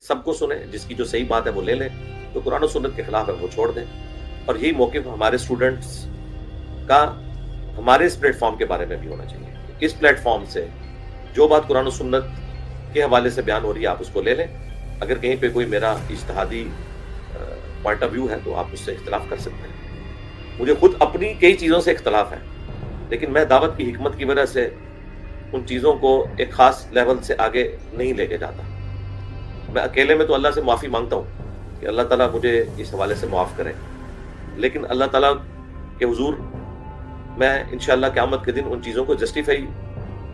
سب کو سنیں, جس کی جو صحیح بات ہے وہ لے لیں, تو قرآن و سنت کے خلاف ہے وہ چھوڑ دیں. اور یہی موقف ہمارے اسٹوڈنٹس کا ہمارے اس پلیٹ فارم کے بارے میں بھی ہونا چاہیے. اس پلیٹ فارم سے جو بات قرآن و سنت کے حوالے سے بیان ہو رہی ہے آپ اس کو لے لیں. اگر کہیں پہ کوئی میرا اجتہادی پوائنٹ آف ویو ہے تو آپ اس سے اختلاف کر سکتے ہیں. مجھے خود اپنی کئی چیزوں سے اختلاف ہے, لیکن میں دعوت کی حکمت کی وجہ سے ان چیزوں کو ایک خاص لیول سے آگے نہیں لے کے جاتا. میں اکیلے میں تو اللہ سے معافی مانگتا ہوں کہ اللہ تعالیٰ مجھے اس حوالے سے معاف کرے, لیکن اللہ تعالیٰ کے حضور میں انشاءاللہ قیامت کے دن ان چیزوں کو جسٹیفائی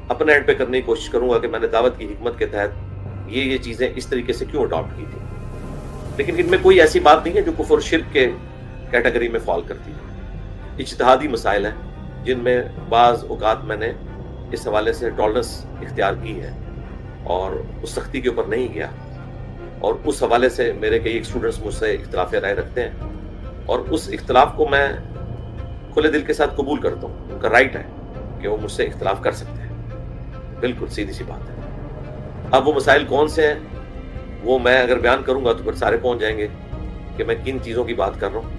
اپنے اینڈ پہ کرنے کی کوشش کروں گا کہ میں نے دعوت کی حکمت کے تحت یہ چیزیں اس طریقے سے کیوں اڈاپٹ کی تھی. لیکن ان میں کوئی ایسی بات نہیں ہے جو کفر شرک کے کیٹیگری میں فال کرتی ہے. اجتہادی مسائل ہیں جن میں بعض اوقات میں نے اس حوالے سے ٹالرنس اختیار کی ہے اور اس سختی کے اوپر نہیں گیا, اور اس حوالے سے میرے کئی اسٹوڈنٹس مجھ سے اختلاف رائے رکھتے ہیں, اور اس اختلاف کو میں کھلے دل کے ساتھ قبول کرتا ہوں. ان کا رائٹ ہے کہ وہ مجھ سے اختلاف کر سکتے ہیں, بالکل سیدھی سی بات ہے. اب وہ مسائل کون سے ہیں وہ میں اگر بیان کروں گا تو پھر سارے پہنچ جائیں گے کہ میں کن چیزوں کی بات کر رہا ہوں,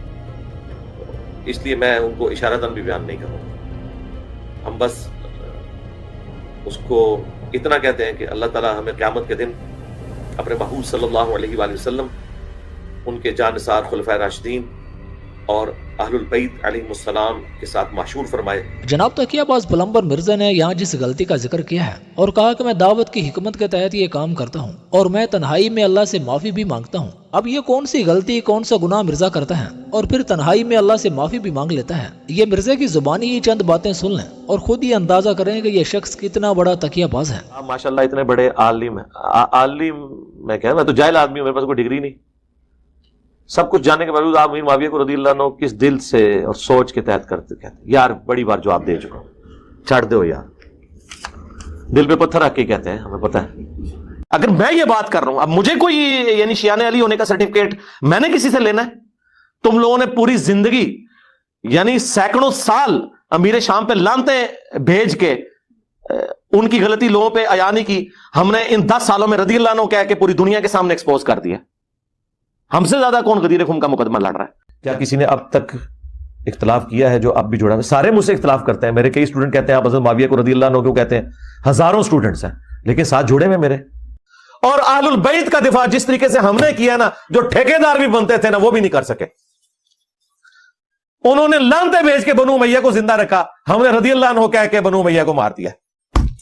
اس لیے میں ان کو اشارتاً بھی بیان نہیں کروں گا. ہم بس اس کو اتنا کہتے ہیں کہ اللہ تعالیٰ ہمیں قیامت کے دن اپنے محبوب صلی اللہ علیہ وآلہ وسلم, ان کے جانثار خلفائے راشدین اور اہل البیت علیہم السلام کے ساتھ معشور فرمائے. جناب تقیہ باز پلمبر مرزا نے یہاں جس غلطی کا ذکر کیا ہے اور کہا کہ میں دعوت کی حکمت کے تحت یہ کام کرتا ہوں اور میں تنہائی میں اللہ سے معافی بھی مانگتا ہوں, اب یہ کون سی غلطی, کون سا گناہ مرزا کرتا ہے اور پھر تنہائی میں اللہ سے معافی بھی مانگ لیتا ہے؟ یہ مرزا کی زبانی ہی چند باتیں سن لیں اور خود ہی اندازہ کریں کہ یہ شخص کتنا بڑا تقیہ باز ہے. ماشاءاللہ اتنے بڑے عالم ہیں. عالم میں کہہ میں تو جاہل آدمی ہوں, میرے پاس کوئی ڈگری نہیں. سب کچھ جاننے کے باوجود آپ امیر معاویہ کو رضی اللہ عنہ کس دل سے اور سوچ کے تحت کرتے کہتے ہیں یار بڑی بار جواب دے چکا ہوں, چھاڑ دو یار. دل پہ پتھر رکھ کے کہتے ہیں ہمیں پتہ ہے. اگر میں یہ بات کر رہا ہوں, اب مجھے کوئی یعنی شیان علی ہونے کا سرٹیفکیٹ میں نے کسی سے لینا ہے؟ تم لوگوں نے پوری زندگی یعنی سینکڑوں سال امیر شام پہ لانتے بھیج کے ان کی غلطی لوگوں پہ عیاں نہیں کی. ہم نے ان 10 سالوں میں رضی اللہ عنہ کہہ کے پوری دنیا کے سامنے ایکسپوز کر دیا. ہم سے زیادہ کون غدیر خون کا مقدمہ لڑ رہا ہے؟ کیا کسی نے اب تک اختلاف کیا ہے جو اب بھی جڑا ہے؟ سارے مجھ سے اختلاف کرتے ہیں. میرے کئی اسٹوڈنٹ کہتے ہیں آپ حضرت معاویہ کو رضی اللہ عنہ کیوں کہتے ہیں؟ ہزاروں اسٹوڈنٹس ہیں لیکن ساتھ جڑے میں میرے. اور اہل البیت کا دفاع جس طریقے سے ہم نے کیا نا, جو ٹھیکیدار بھی بنتے تھے نا وہ بھی نہیں کر سکے. انہوں نے لانتے بھیج کے بنو امیہ کو زندہ رکھا, ہم نے رضی اللہ عنہ کہہ کے بنو امیہ کو مار دیا.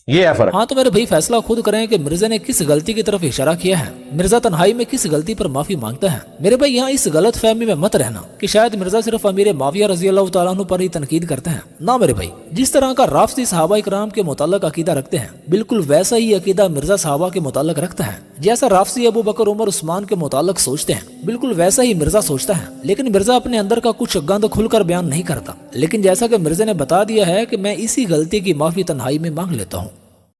یہ ہے فرق. ہاں تو میرے بھائی فیصلہ خود کریں کہ مرزا نے کس غلطی کی طرف اشارہ کیا ہے, مرزا تنہائی میں کس غلطی پر معافی مانگتا ہے. میرے بھائی یہاں اس غلط فہمی میں مت رہنا کہ شاید مرزا صرف امیر معاویہ رضی اللہ تعالیٰ عنہ پر ہی تنقید کرتے ہیں. نہ میرے بھائی, جس طرح کا رافضی صحابہ اکرام کے متعلق عقیدہ رکھتے ہیں بالکل ویسا ہی عقیدہ مرزا صحابہ کے متعلق رکھتا ہے. جیسا رافضی ابو بکر عمر عثمان کے متعلق سوچتے ہیں بالکل ویسا ہی مرزا سوچتا ہے. لیکن مرزا اپنے اندر کا کچھ گند کھل کر بیان نہیں کرتا, لیکن جیسا کہ مرزا نے بتا دیا ہے کہ میں اسی غلطی کی معافی تنہائی میں مانگ لیتا ہوں.